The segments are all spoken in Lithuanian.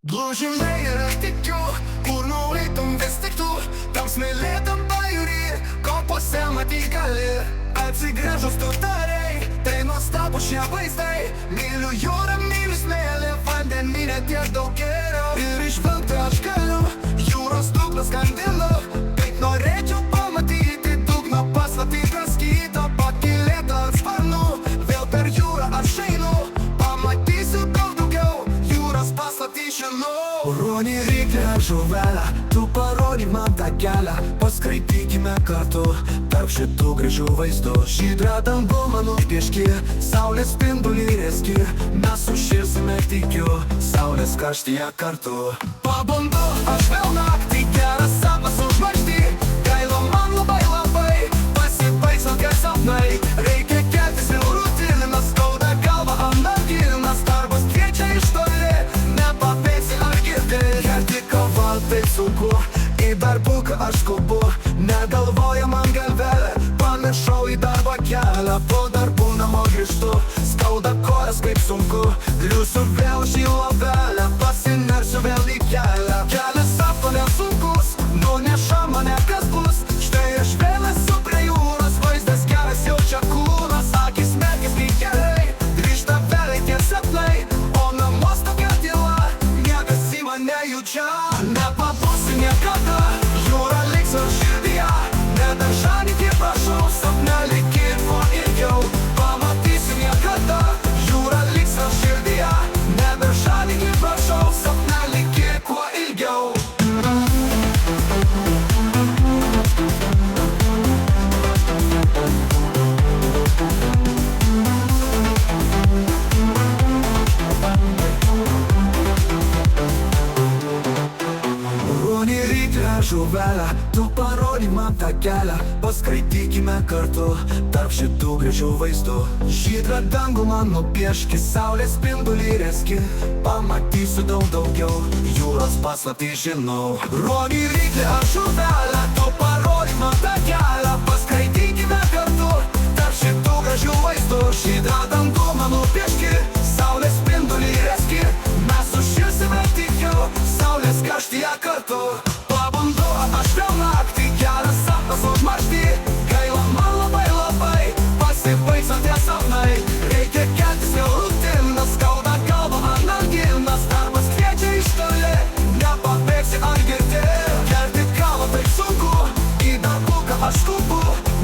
Blūžime yra tikiu, kur nueitum vis tik tu, tam smėlėtam pajūry, kompose matyk gali. Atsigręžus tu tarei, tai nuostabu šie vaizdai. Myliu jūrą, myliu smėlį, vandenyne tiek daug geriau. Ir išvelgti aš galiu, jūros dugną skandinu, kaip norėčiau pamatyti dugno paslaptį draskytą, pakylėtą ant sparnų. Vėl per jūrą aš einu, pamatysiu daug daugiau, jūros paslaptį žinau. Ruonį ryklę žuvelę, tu parodyk man tą kelią, paskraitykime kartu tarp šitų gražių vaizdų. Žydrą dangų man nupieški, saulės spindulį rezgi, mes suširsime tikiu, saulės karštyje kartu. Pabundu aš vėl naktį, geras sapnas užmaršti, gaila man labai labai, pasibaigs tokie sapnai. Reikia keltis vėl rutinas, skauda galva anarginas, darbas kviečia iš toli, nepabėgsi ar girdi. Kelti kavą taip sunku, į darbuką aš skubu, negalvoja man galvelė, pamiršau į darbą kelią. Po darbų namo grįžtu, skauda kojas kaip sunku, liūsiu vėl šį lovelę, pasinersiu vėl į kelią. Kelias sapno nesunkus, nuneša mane kas bus, štai aš vėl esu prie jūros, vaizdas geras jaučia kūnas, akis merkis lyg gerai, grįžta vėliai tie sapnai, o namuos tokia tyla, miegas į mane jaučia. Nepabūsiu niekada, jūra liks savo širdyje, nedaržanikį prašau, sapnelį kuo ilgiau. Pamatysiu niekada, jūra liks savo širdyje, nedaržanikį prašau, sapnelį kuo ilgiau. Ruonį ryklę žuvelę, tu parodyk man tą kelią, paskraitykime kartu tarp šitų gražių vaizdų. Žydrą dangų man nupieški, saulės spindulį rezgi, pamatysiu daug daugiau, jūros paslaptį žinau. Ruonį ryklę žuvelę, tu parodyk man tą kelią, paskraitykime kartu tarp šitų gražių vaizdų. Žydrą dangų man nupieški, saulės spindulį rezgi, mes suširsime tikiu, saulės karštyje kartu. Pabundu aš vėl naktį, geras sapnas užmaršti, gaila man labai labai, pasibaigs tie sapnai. Reikia keltis vėl rutinas, skauda galva anarginas, darbas kviečia iš toli, nepabėgsi ar girdi. Kelti kavą taip sunku, į darbuką aš skubu,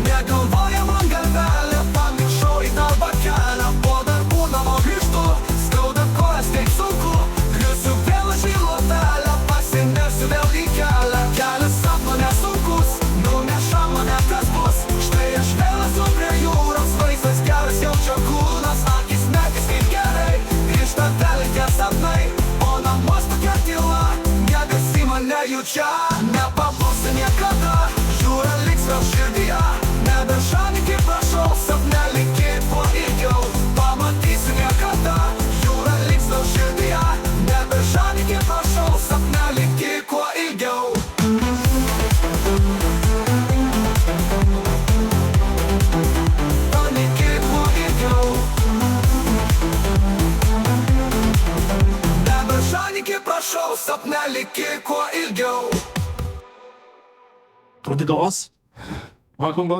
negalvoja man galvelė, pamiršau į darbą kelią. Po darbų namo grįžtu, skauda kojas kaip sunku, liūsiu vėl aš į lovelę, pasinersiu vėl į kelią. Kelias sapno nesunkus, nuneša mane kas bus, štai aš vėl esu prie jūros, vaizdas geras jaučia kūnas, akis merkis kaip gerai, grįžta vėliai tie sapnai, o namuos tokia tyla, miegas į mane jaučia. Nepabūsiu niekada, jūra liks vėl širdyje, nedaržanikį prašau, sapnelį kuo ilgiau. Pamatysiu niekada, jūra liks vėl širdyje, nedaržanikį prašau, sapnelį kuo ilgiau. Prašau, sapnelį kuo ilgiau. Trodde gas. Var kom då?